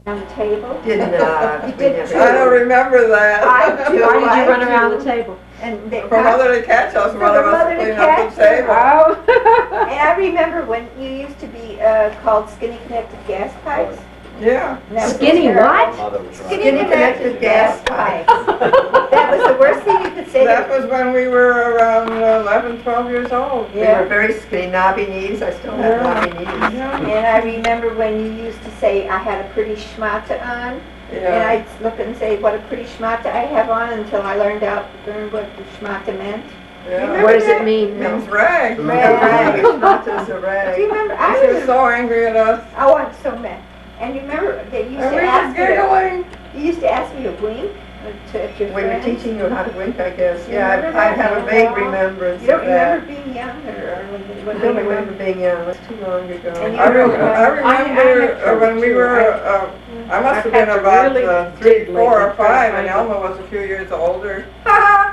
On the table? Did not. You did too. I don't remember that. I do. Why did you I run do. around the table? And they, For Mother to catch us, For one of the us mother to to clean up catch the table. Oh. and I remember when you used to be called skinny connected gas pipes. Yeah. And that was Skinny terrible. what? Mother was right. Skinny connected gas pipes. That was the worst thing you could say. That was when we were around 11, 12 years old. We were very skinny, knobby knees. I still have knobby knees. Yeah. And I remember when you used to say, I had a pretty schmata on. And Yeah. I'd look and say, what a pretty schmata I have on, until I learned what the schmata meant. Yeah. What does it mean? It means rag. Rag. Schmata's a Do rag. you remember? She was so angry at us. Oh, I'm so mad. And you remember they used And to we were ask me to, giggling. you used to ask me to wink at your We were friends. teaching you how to wink, I guess. You Yeah, remember I that? have a vague remembrance You don't of that. remember being young or I don't remember being young. It was too long ago. And you I remember I when we were, I must have been had to about really 3, dig 4, or lately, 5, and trying to Elma was a few years older.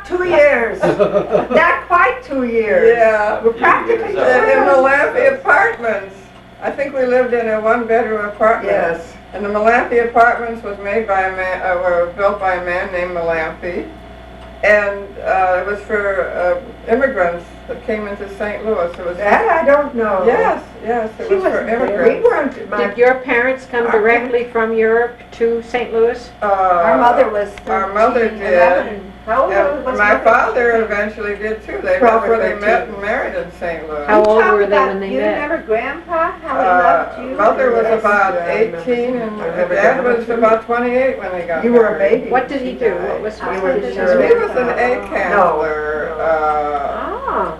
2 years. Not quite 2 years. Yeah. We're practically Is that In the right? Malafi apartments. I think we lived in a 1-bedroom apartment. Yes. And the Malafi apartments was made by a man, were built by a man named Malafi. And it was for immigrants that came into St. Louis. It was That I don't know. Yes, it She was for wasn't there. immigrants. We weren't. Did your parents come directly from Europe to St. Louis? Our mother was 13, our mother did. 11. How old And was my mother? father eventually did too. That's 12 or where they 13. met and married in St. Louis. How You old talk were they about- when they you met? remember Grandpa, how he loved you? Mother was Yes, about I remember. 18 and I remember Dad that was too. about 28 when they got You were a married. baby. What did he She do? died. What was You his were business? sure. He was an egg handler. Oh,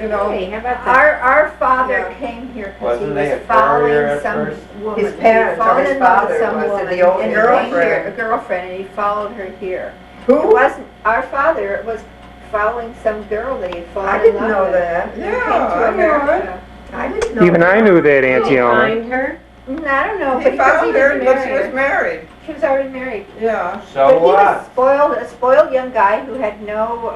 You know, hey, how about that? Our father Yeah. came here because he Wasn't he was a courier following at some first? woman. His parents He fallen or his in love father with some was woman the old and girlfriend. came here, a girlfriend, and he followed her here. It Who? wasn't, our father was following some girl that he had fallen I in didn't love know with. that. And Yeah, came to I knew America. I didn't know. Even I knew that, Did Auntie he Elma. find her? I don't know, he but because he found her, didn't but she marry was her. married. She was already married. Yeah, But So he was what? a spoiled young guy who had no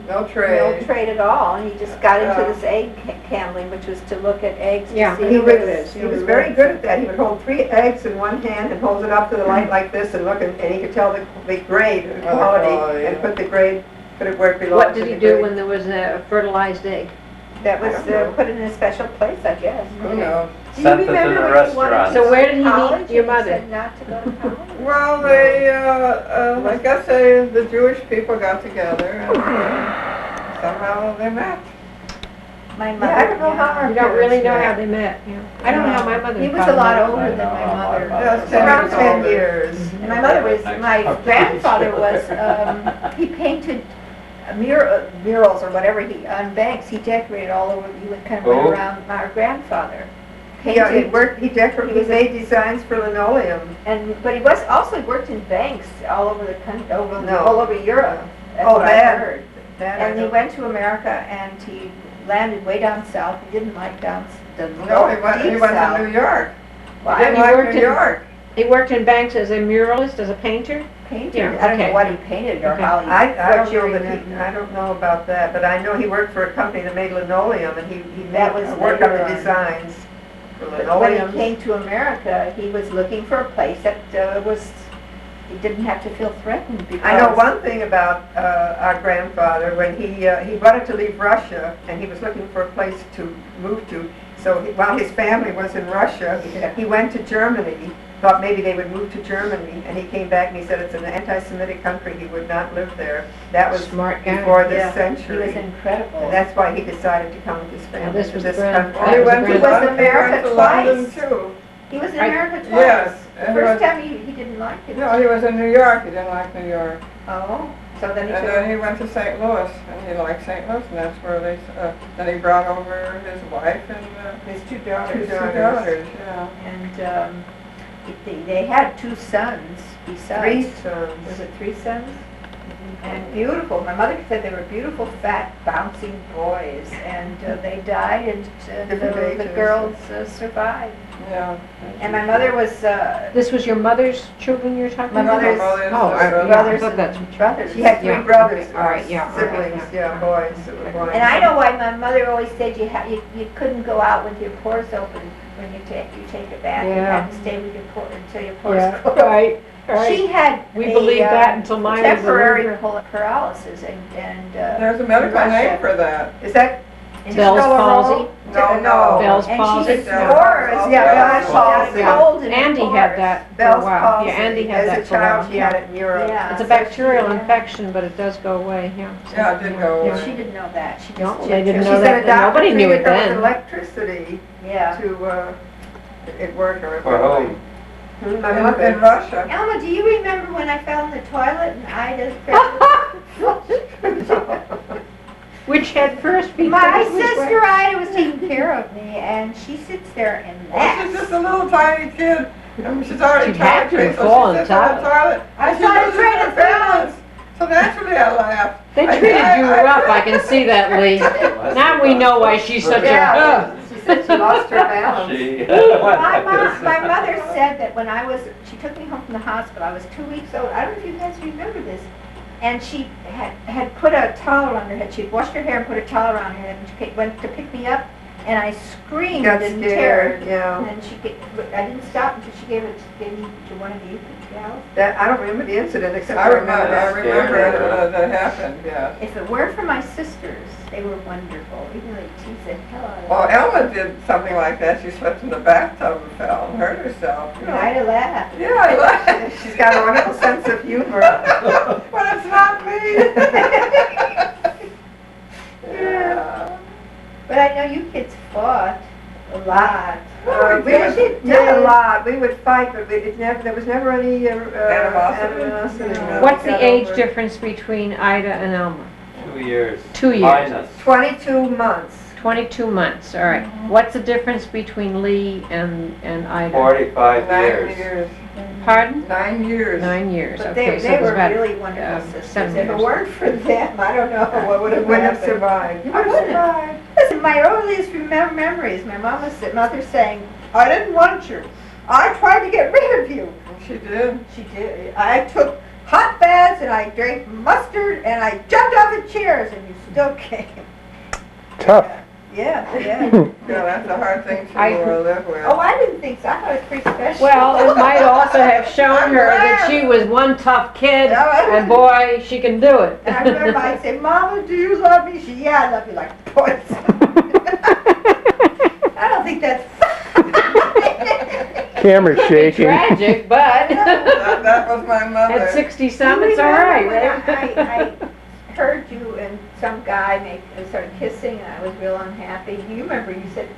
no no trade. trade at all, and he just got into Yeah. this egg handling, which was to look at eggs to Yeah, see He if was, it was. he was very good at that. He would hold 3 eggs in one hand and hold it up to the light like this and look, and he could tell the grade, the Oh, quality, quality, and yeah. put the grade, put it where it belonged What to did the he do grade. when there was a fertilized egg? That was I don't know. put in a special place, I guess. Who knows? Do you Sent it to remember the when you wanted restaurant. to So where did he go to meet college your and you mother? said not to go to college? Well, they, I guess the Jewish people got together and somehow they met. My mother. Yeah, I don't know how our You don't really know how parents they met. Yeah. I don't know how my mother. He was found a lot out. older than my mother. Yes, met. Around 10 older. years. And my mother was, my grandfather was, he painted murals or whatever, on banks, he decorated all over, he would kind of Oh. went around, our grandfather. Yeah, he Painted, worked, he decorated, He he was made designs for linoleum. but he was, also worked in banks all over the country, No. all over Europe. That's Oh, what I that- heard. That I And he don't- went to America and he landed way down south, he didn't like the No, he went deep to south. New York. Well, He didn't he like worked New in- York. He worked in banks as a muralist, as a painter? Painted, Yeah, I don't know okay. what he painted or Okay. how he. I don't what year know that he- I don't know about that, but I know he worked for a company that made linoleum, and he That made, was worked on later the on. designs for But when he linoleums. came to America, he was looking for a place that he didn't have to feel threatened because. I know one thing about our grandfather, when he wanted to leave Russia, and he was looking for a place to move to, so while his family was in Russia, he went to Germany, thought maybe they would move to Germany, and he came back and he said it's an anti-Semitic country, he would not live there. That was Smart guy. before this Yeah, He century. was incredible. And that's why he decided to come with his family this to was this the grand- country. that He was went the to grand- London, he America went to London twice. too. He was in I- America twice. Yes, The and he first was- time he didn't like it. No, he was in New York, he didn't like New York. Oh, so then he And took. then he went to St. Louis, and he liked St. Louis, and that's where then he brought over his wife and His two his daughters. two daughters, yeah. And they had 2 sons besides. 3 sons. Was it 3 sons? and beautiful. My mother said they were beautiful, fat, bouncing boys, and they died, and the girls survived. Yeah. And my mother was This was your mother's children you're talking My about? mother's brothers. brothers. She had three Yeah, brothers, okay, all right, yeah, all right, siblings, yeah, boys, that were boys. And I know why my mother always said you couldn't go out with your pores open when you take a bath. You Yeah. had to stay with your pores until your pores Yeah, closed. right, She had We a, believed that until mine was a temporary little- paralysis, and There's a medical Russia. name for that. Is that? and Bell's she- palsy. No. Bell's And palsy. she swore, Yeah, she Bell's got a palsy. cold in her Andy pores. had that for a Bell's while. palsy. Yeah, Andy had that As a for a while. child, she had it in Europe. Yeah. It's a so bacterial she- infection, but it does go away, yeah. So- Yeah, it did go Yeah, away. she didn't know that. She just No, they didn't She know said that, a doctor nobody knew it treated her with then. electricity Yeah. to, it worked or For whom? My In mother. Russia. Elma, do you remember when I fell in the toilet and Ida Which head first? My because which way? sister Ida was taking care of me, and she sits there and Well, she's laughs. just a little tiny kid. She's already She'd have to tired, so fall she in sits on the the toilet. I And she started loses trying her to balance. So naturally I laughed. They I- treated I- you I- rough, I can see that, Lee. Now we know why she's such a, Yeah, she said she lost her balance. She. My mother said that when she took me home from the hospital, I was 2 weeks old. I don't know if you guys remember this. And she had put a towel around her head. She'd washed her hair and put a towel around her head, and she went to pick me up, and I screamed Got in scared, terror. yeah. And I didn't stop until she gave me to one of you gals. That, I don't remember the incident except I I remember remember that. that happened, yeah. If it weren't for my sisters, they were wonderful. Even though they teased the hell out of me. Well, Elma did something like that. She slipped in the bathtub and fell and hurt herself. You know. Ida laughed. Yeah, I laughed. She's got a wonderful sense of humor. But it's not me. Yeah. But I know you kids fought a lot. We would, not a lot, we would fight, but there was never any animosity. No. what's We the got age over it. difference between Ida and Elma? 2 years. 2 years. Minus. 22 months. 22 months, all right. What's the difference between Lee and Ida? 45 9 years. years. Pardon? 9 years. 9 years, But okay, they so there's were about, really wonderful sisters. 7 If it years. weren't for them, I don't know what would We have wouldn't have happened. survived. You would have survived. Listen, my earliest memories, my mother saying, I didn't want you. I tried to get rid of you. She did. She did. I took hot baths and I drank mustard and I jumped off the chairs and you still came. Tough. Yeah, yeah. Yeah, that's a hard thing to I- live with. Oh, I didn't think so. I thought it was pretty special. well, it might also have shown her that she was one tough kid, and boy, she can do it. And I remember I'd say, Mama, do you love me? She, yeah, I love you like poison. I don't think that's Camera's shaking. Tragic, but That was my mother. at 60-some, it's all right, right? I heard you and some guy started kissing, and I was real unhappy. Do you remember? You said,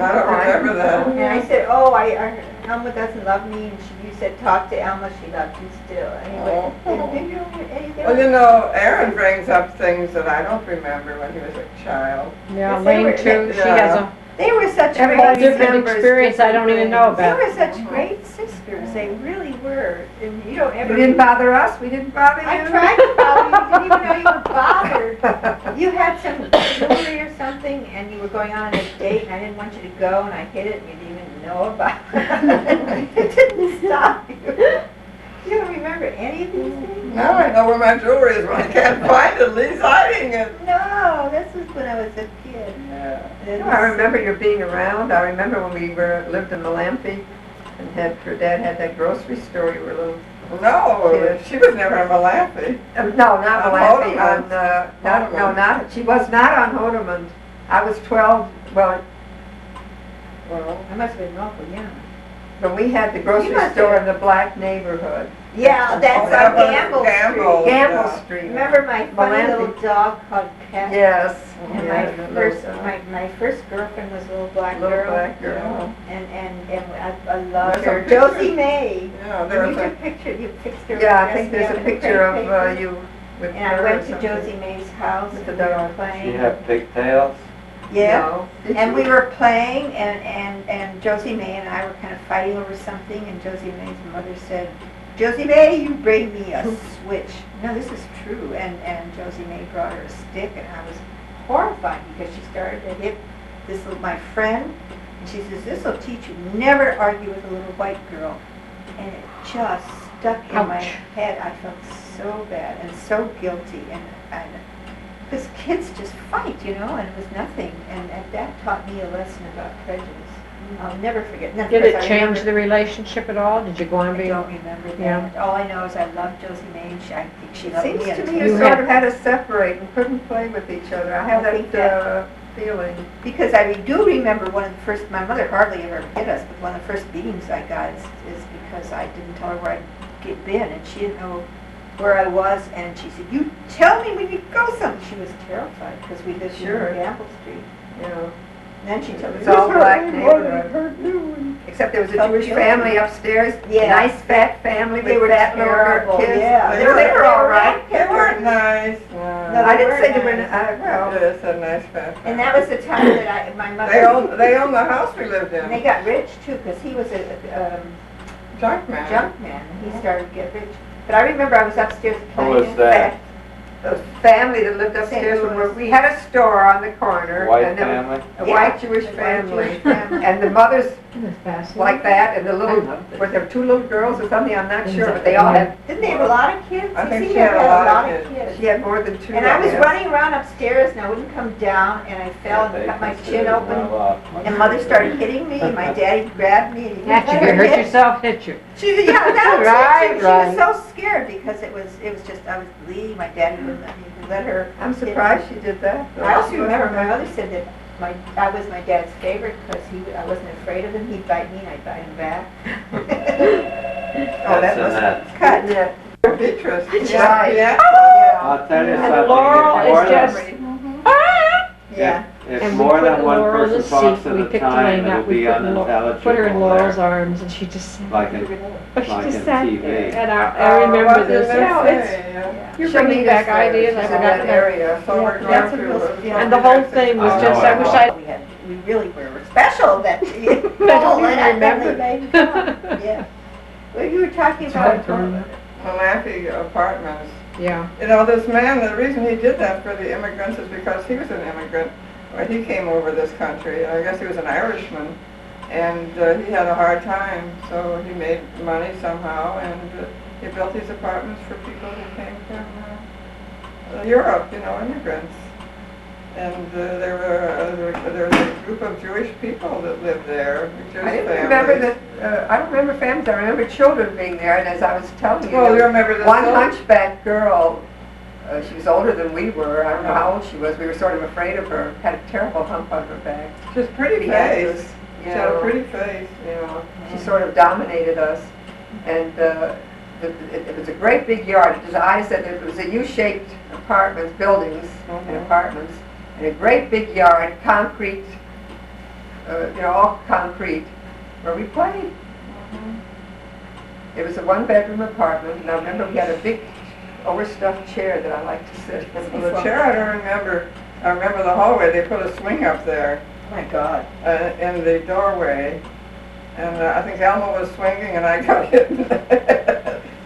I don't remember that. and I said, oh, Elma doesn't love me, and you said, talk to Elma, she loves you still. Anyway, did you anything? Well, you know, Aaron brings up things that I don't remember when he was a child. Yeah, Yes, they Lane were- too, she yeah. has a They were such Every whole great different remembers experience I don't even know They about. were such great sisters. They really were. And you don't ever. You didn't bother us, we didn't bother you. I tried to bother you. You didn't even know you were bothered. You had some jewelry or something, and you were going on a date, and I didn't want you to go, and I hid it, and you didn't even know about it. It didn't stop you. You don't remember any of these things? Now I know where my jewelry is when I can't find it. Lee's hiding it. No, this was when I was a kid. Yeah. I remember you being around. I remember when we lived in Malampy and her dad had that grocery store. You were a little. No, Kid. she was never in Malapi. No, not On Malampy. Hodemund. She was not on Hodemund. I was 12. Well, Well, I must have been awful young. when we had the grocery You must store have- in the black neighborhood, Yeah, that's that on was Gamble Gamble. Street. Gamble yeah. Street. Remember my funny Malampy. little dog called Pet? Yes. And yeah, my the first, little- my first girlfriend was a little black little girl. black girl. And I loved There's a her. picture. Josie May. Yeah, And there you was a, took picture, you fixed her. Yeah, I dressed think me there's up a in picture crepe of paper. you with And I her went or to something. Josie May's house With and the we were dog. playing. She had pigtails. Yeah. No. Did And you? we were playing and Josie May and I were kind of fighting over something and Josie May's mother said, Josie May, you bring me a switch. No, this is true. And Josie May brought her a stick, and I was horrified because she started to hit this little, my friend, and she says, "This will teach you never argue with a little white girl." And it just stuck in my head. I felt so bad and so guilty, and because kids just fight, you know, and it was nothing. And that taught me a lesson about prejudice. I'll never forget. And of Did course, it I change remember- the relationship at all? Did you go on I being? don't remember that. Yeah. All I know is I love Josie May, and I think she It loved seems me. to and- me You you sort had- of had to separate and couldn't play with each other. I have I think that feeling. Because I do remember one of the first, my mother hardly ever hit us, but one of the first beatings I got is because I didn't tell her where I'd been, and she didn't know where I was, and she said, "You tell me when you go something." She was terrified because we lived Sure. in Gamble Street. You know, And then she told me, it's all "This black hurt me neighborhood. Hurt you. Except there was a Felt Jewish guilty. family upstairs, Yeah. nice fat family They with were fat little terrible, kids. yeah. They were all right. They weren't nice. No, I didn't were say they were, nice. well, It's a nice family. And that was the time that my mother... They owned the house we lived And they in. got rich, too, because he was a Junk man. junk man, and he started to get rich. But I remember I was upstairs playing was in that? fact, the family that lived upstairs, St. Louis. we had a store on the corner. White and there was family? A Yeah, white Jewish a white family. Jewish family. And the mothers That's fascinating. like that, and the little, were there two little girls or something, I'm not sure, but they all had, Didn't they have a lot of kids? I think It seemed she had like a they lot of kids. she had more than two. And I was guess. running around upstairs and I wouldn't come down and I fell and cut my chin open. And mother started hitting me and my daddy grabbed me and he After let you her hurt hit. yourself, hit you. She said, yeah, that was Right, it. She right. was so scared because it was just, I was bleeding. My daddy wouldn't let me let her. I'm hit me. surprised she did that. though. I also remember my mother said that I was my dad's favorite because I wasn't afraid of him. He'd bite me and I'd bite him back. Oh, that That's must Annette. cut it. Beatrice. Yeah. Yeah. I'll tell you And something. Laurel if more is than- just, Yeah. If and we more put than one Laurel in the person talks seat, at we a picked time, Elaine it'll up, we be put unintelligible her in Laurel's there, arms and she just sat. like in, But she like just in sat TV. there. And I remember this. No, it's, you're She'll bringing meet back us there. ideas. I She's in forgot that that. area. So we're That's going a real- through. yeah. And the whole thing was I just, know, I wish I, We really were special that you. I don't even remember. Yeah. Well, you were talking about. Malampy apartments. Yeah. You know, this man, the reason he did that for the immigrants is because he was an immigrant. Well, he came over this country. I guess he was an Irishman. And he had a hard time, so he made money somehow, and he built these apartments for people who came from Europe, you know, immigrants. And there was a group of Jewish people that lived there, Jewish I didn't families. remember that, I don't remember families, I remember children being there, and as I was telling you, Well, you there remember was this one little- hunchback girl, she was older than we were, I don't know how old she was, we were sort of afraid of her, had a terrible hump on her back. She was pretty The face. actress, She you had a know, pretty face. you know, she sort of dominated us, and it was a great big yard. As I said, it was a U-shaped apartments, buildings and apartments, and a great big yard, concrete, you know, all concrete, where we played. It was a one-bedroom apartment, and I remember we had a big overstuffed chair that I liked to sit in. Well, the chair, I don't remember. I remember the hallway, they put a swing up there Oh my God. in the doorway. And I think Elma was swinging and I got hit.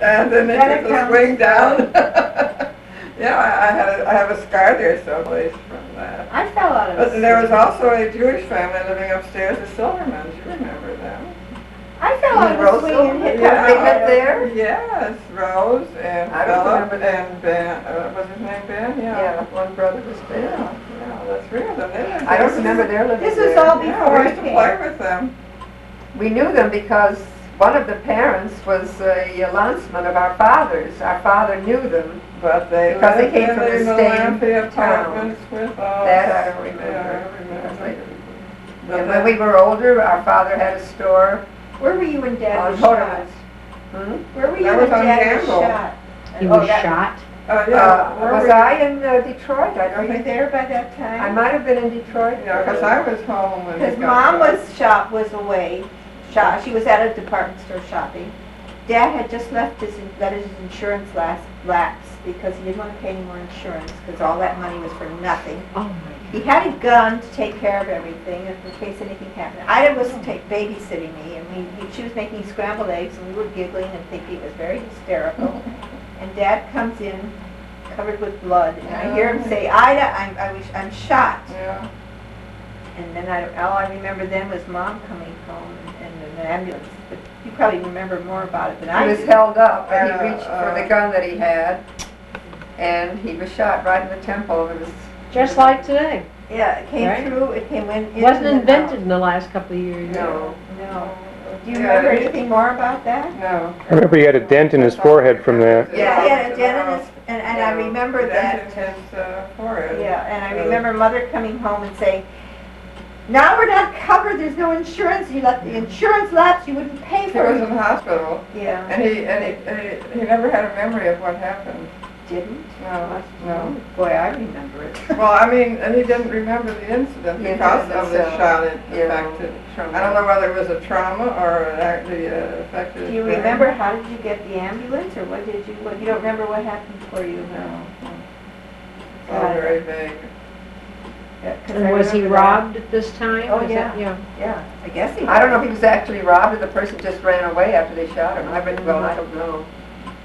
And then they That took the accounts swing for down. Yeah, I have a scar there someplace from that. I fell out of But there was also a Jewish family living upstairs, the Silvermans. You remember them? I fell out of Rose the swing and hit Silver? my They head. lived there? Yes, Rose and I don't Philip remember that. and Ben. Was his name Ben? Yeah, one brother was Yeah, there. yeah, that's three of them. They lived I don't there. remember their living This was there. all Yeah, before we I used to came. play with them. We knew them because one of the parents was a landsman of our father's. Our father knew them. But they Because they lived came in from the the same Malampy town. apartments with us. That I don't remember. Yeah, I remember. But And when we were older, our father had a store Where were you when Dad on was shot? Hoterman's. Hmm? Where were you That when was on Dad was Gamble. shot? He Oh, was that- shot. Yeah, Was I in Detroit? I Were don't you think. there by that time? I might have been in Detroit. Yeah, because I was home when His he got mom shot. was away, she was at a department store shopping, Dad had just let his insurance lapse because he didn't want to pay any more insurance because all that money was for nothing. Oh my He had a gun to take care of everything in case anything happened. Ida was babysitting me, and she was making scrambled eggs, and we were giggling and thinking it was very hysterical. And Dad comes in covered with blood, and I hear him say, "Ida, I'm shot." Yeah. And then all I remember then was Mom coming home and an ambulance. But you probably remember more about it than I He was do. held up, and he reached for the gun that he had, and he was shot right in the temple. It was Just like today. Yeah, it came Right? through. It came in. Wasn't invented in the last couple of years. no. No. Do you remember anything more about that? No. I remember he had a dent in his forehead from that. Yeah, he had a dent in his, and I remember that. Dent in his forehead. Yeah, and I remember Mother coming home and saying, "Now we're not covered. There's no insurance. You let the insurance lapse. You wouldn't pay He for was it." in the hospital, Yeah. and he never had a memory of what happened. Didn't? No. Boy, I remember it. Well, I mean, and he didn't remember the incident The because incident of the itself. shot it Yeah. affected. I don't know whether it was a trauma or it actually affected. Do you his brain. remember how did you get the ambulance, or what did you? What you don't remember what happened for you? No. It's all very vague. Yeah, 'cause I And was he remember that. robbed at this time? Oh, Was that- yeah. Yeah, I guess he. I don't know if was. he was actually robbed or the person just ran away after they shot him. I don't know.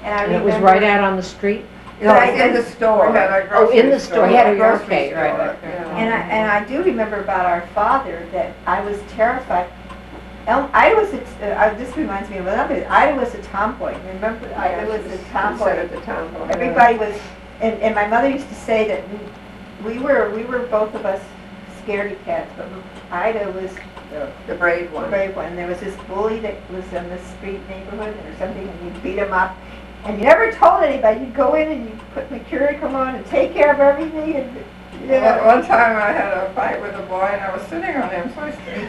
And I And it was remember- right out on the street? No, he's in the store. We had a Oh, in grocery the store. He had a Oh, grocery okay, store. right, right, Yeah. And I do remember about our father that I was terrified. Ida was this reminds me of another. Ida was a tomboy. Remember, Ida was a Said tomboy. at the tomboy. Everybody was, and my mother used to say that we were both of us scaredy cats, but Ida was The brave the one. brave one. There was this bully that was in the street neighborhood or something, and you beat him up. And you never told anybody. You'd go in and you'd put Mercuricum on and take care of everything. And, One time I had a fight with a boy and I was sitting on him, so I stayed.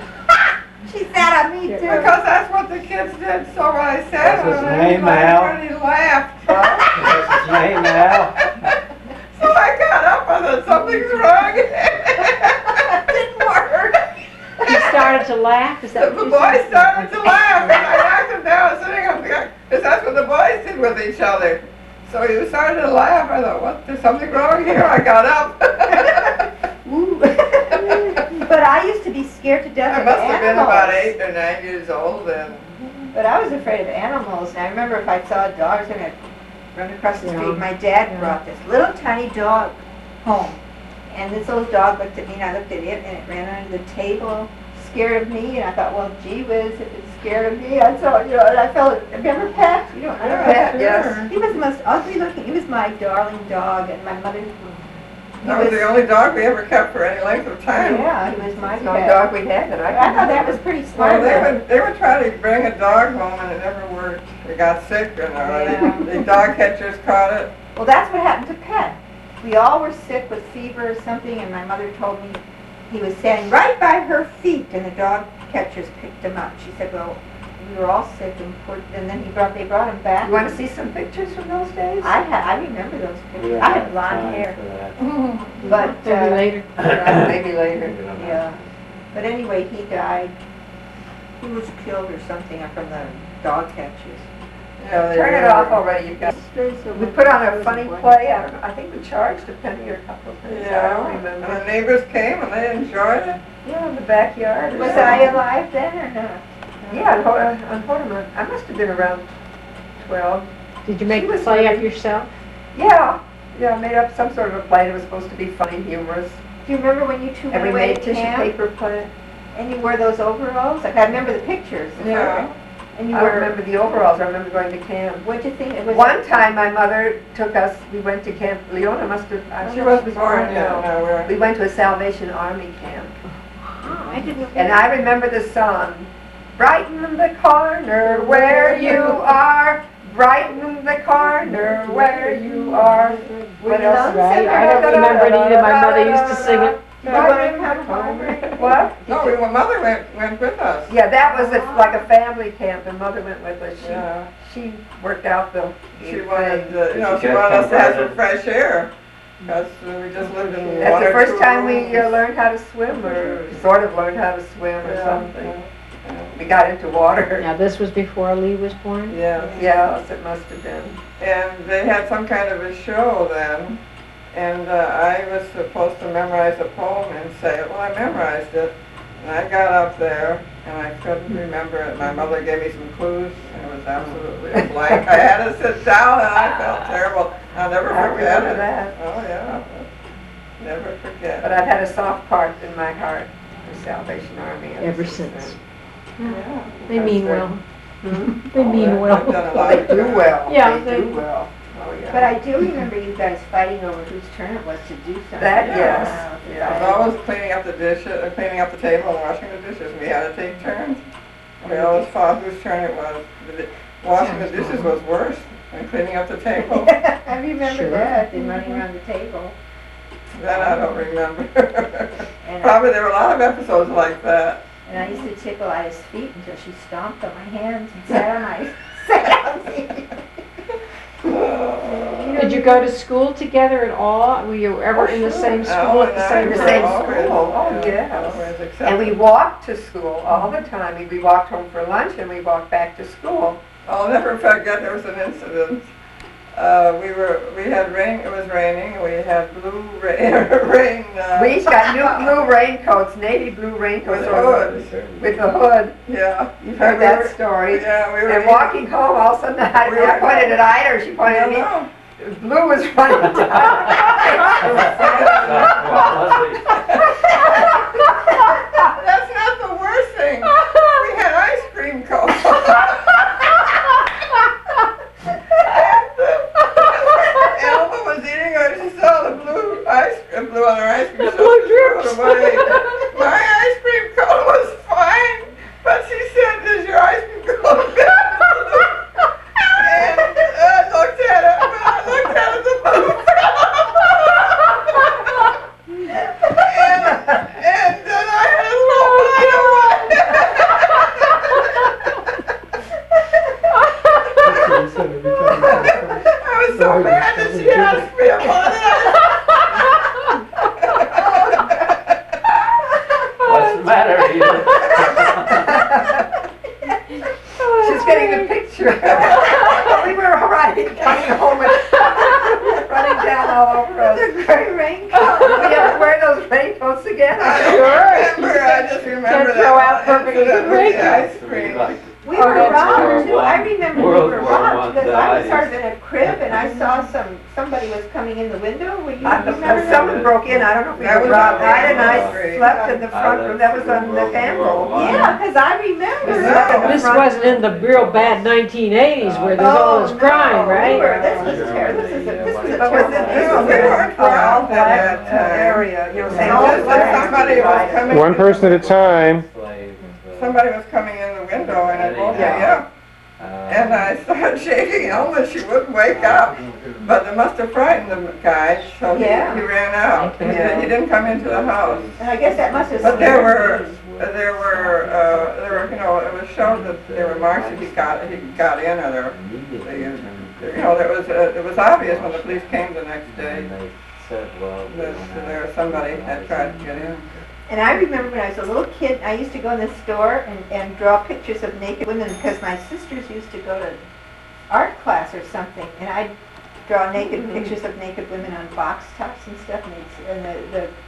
she sat on me too. Because that's what the kids did, so when I sat What's on his him, name, Al? and he laughed. What's his name, Al? So I got up and said, something's wrong. It didn't work. He started to laugh? Is that The what you boy said? started to laugh and I knocked him down sitting on the ground. Because that's what the boys did with each other. So he started to laugh. I thought, what, there's something wrong here? I got up. Ooh. But I used to be scared to death I of must have been about animals. 8 or 9 years old then. But I was afraid of animals. And I remember if I saw a dog, I was going to run across the Yeah. street. My dad Yeah. brought this little tiny dog home. And this little dog looked at me and I looked at it and it ran under the table, scared of me. And I thought, well, gee whiz, if it's scared of me, I thought, and I felt, remember Pat? You don't remember Pat, Pat? yes. He was the most ugly looking, he was my darling dog, and my mother, That was the only dog we ever kept for any length of time. yeah, he was my No pet. dog we had that I I thought that was pretty smart. Well, they would try to bring a dog home and it never worked. It got sick and Yeah. the dog catchers caught it. Well, that's what happened to Pet. We all were sick with fever or something, and my mother told me he was standing right by her feet, and the dog catchers picked him up. She said, well, we were all sick, and then they brought him back. You want to see some pictures from those days? I remember those We pictures. don't I had have blonde time hair, for that. but, Maybe later. Maybe later. yeah. But anyway, he died. He was killed or something from the dog catchers. Yeah, they Turn it really- off already. You've got. We put on a funny play. I don't know. I think we charged a penny or a couple of pennies. I Yeah, don't and the remember. neighbors came and they enjoyed it. Yeah, in the backyard. Was I alive then or not? Yeah, on Horniman. I must have been around 12. Did you make She the was play up really- yourself? Yeah. Yeah, I made up some sort of a play that was supposed to be funny, humorous. Do you remember when you two And went we away made to tissue camp? paper play. And you wore those overalls? Like, I remember the pictures. Yeah. And you I were, don't remember the overalls. I remember going to camp. what'd you think? It was One time my mother took us, we went to camp, Leona must have, I don't She know if wasn't born yet. no. No, we're- We went to a Salvation Army camp. I didn't. And I remember the song, brighten the corner where you are, brighten the corner where you are. What else? Right, I don't remember it either. My mother used to sing it. Did you want to come home? What? No, my mother went with us. Yeah, that was like a family camp, and Mother went with us. Yeah. She worked out the She wanted, Did you she get wanted us to have some converted? fresh air. Because we just lived in That's one the or first two time we rooms. learned how to swim, or sort of learned how to swim or Yeah, something. yeah. We got into water. Now, this was before Lee was born? Yes. Yes, it must have been. And they had some kind of a show then, and I was supposed to memorize a poem and say it. Well, I memorized it, and I got up there, and I couldn't remember it. My mother gave me some clues, and it was absolutely a blank. I had to sit down, and I felt terrible. I'll never I forget remember it. that. Oh, yeah. Never forget. But I've had a soft part in my heart for Salvation Army. Ever since. Yeah. They mean well. Hmm? They mean I've well. done a Well, lot they of do good. well. Yeah, They do well. Oh, yeah. But I do remember you guys fighting over whose turn it was to do something. That, yes. yes. I was always cleaning up the dishes, cleaning up the table and washing the dishes. We had to take turns. We always fought whose turn it was. Washing the dishes was worse than cleaning up the table. I remember Sure. that, and running around the table. That I don't remember. And Probably there were a lot of episodes like that. And I used to tickle Ida's feet until she stomped on my hands and sat on my feet. Did you go to school together at all? Were you ever in the same school at the same The time? same school, oh, yes. And we walked to school all the time. We walked home for lunch and we walked back to school. I'll never forget, there was an incident. We had rain, it was raining, and we had blue rain. We each got new blue raincoats, navy blue raincoats. With the hood. With the hood. Yeah. You've heard that story. Yeah, we were. And walking home, all of a sudden I pointed at Ida, or she pointed at me. No. Blue was running down. That's not the worst thing. We had ice cream cones. Elma was eating her, she saw the blue on her ice cream, so she threw it away. My ice cream cone was fine, but she said, "Is your ice cream cone blue?" And I looked at it, when I looked at it, the blue and then I had a little bite of I was so mad that she asked me about it. What's the matter here? She's getting the picture. We were coming home and running down all over us. The gray raincoat. We have to wear those raincoats again. I just remember Can't that throw one out perfect incident with the raincoats. ice cream. We Oh, were that's robbed World too. I War- remember we World were War robbed One because I was dies. sort of in a crib and I saw somebody was coming in the window. Were you remember that? Someone broke in. I don't know if we That were was robbed. on Ida and I Street. slept in the front room. That was on the Campbell. Yeah, because I remember. We No. slept in the This front wasn't in the real bad 1980s where there's all this crime, We right? were, this was terrible. This was a But was it terrible. this was We weren't all robbed at black that time. area? You know, It same was as like somebody was coming. One person at a time. Somebody was coming in the window and it woke me up. And I started shaking Elma, she wouldn't wake up. But they must have frightened the guy, so he Yeah. ran out. He didn't come into the house. And I guess that must have. But there were, you know, it was shown that there were marks that he got in, or it was obvious when the police came the next day that somebody had tried to get in. And I remember when I was a little kid, I used to go in the store and draw pictures of naked women because my sisters used to go to art class or something, and I'd draw naked pictures of naked women on box tops and stuff, and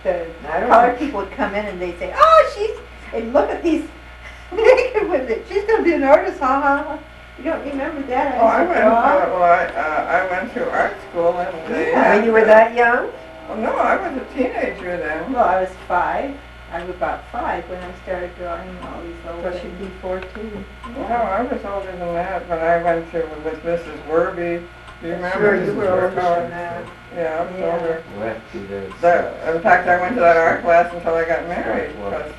the colored people would come in and they'd say, "Oh, and look at these naked women. She's going to be an artist, ha ha ha." You don't remember that? Oh, I used to draw. went to art school and they When you were that young? Well, no, I was a teenager then. Well, I was 5. I was about 5 when I started drawing all these So little she'd be 14. No, I was older than that when I went to with Mrs. Werby. Do you remember? Sure, you Mrs. were older Werby? than that. Yeah, I was Yeah. older. In fact, I went to that art class until I got married because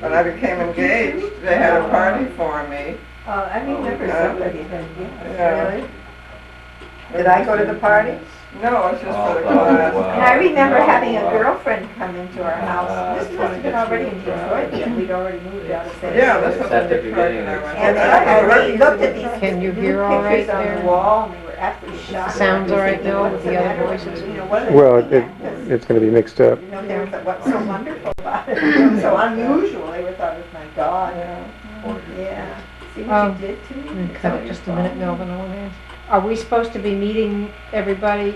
when I became engaged, they had a party for me. I remember somebody that, yes. Yeah. Really? Did I go to the party? No, it's just for the class. And I remember having a girlfriend come into our house. This must have been already in Detroit, then we'd already moved out of St. Yeah, Louis. this was At in the Detroit beginning, and I went And to I that. already looked at these Can you new hear all right pictures on there? the wall, and they were absolutely shocked. Sounds all right Thinking, now what's with the the other matter? voices? You know, what are they Well, looking at? 'Cause, it's going to be mixed up. you know, they were like, what's so wonderful about it? It was so unusual. They were thought, oh my God. Yeah. what you did to me? Cut it just a minute, Melvin, I want to ask. Are we supposed to be meeting everybody?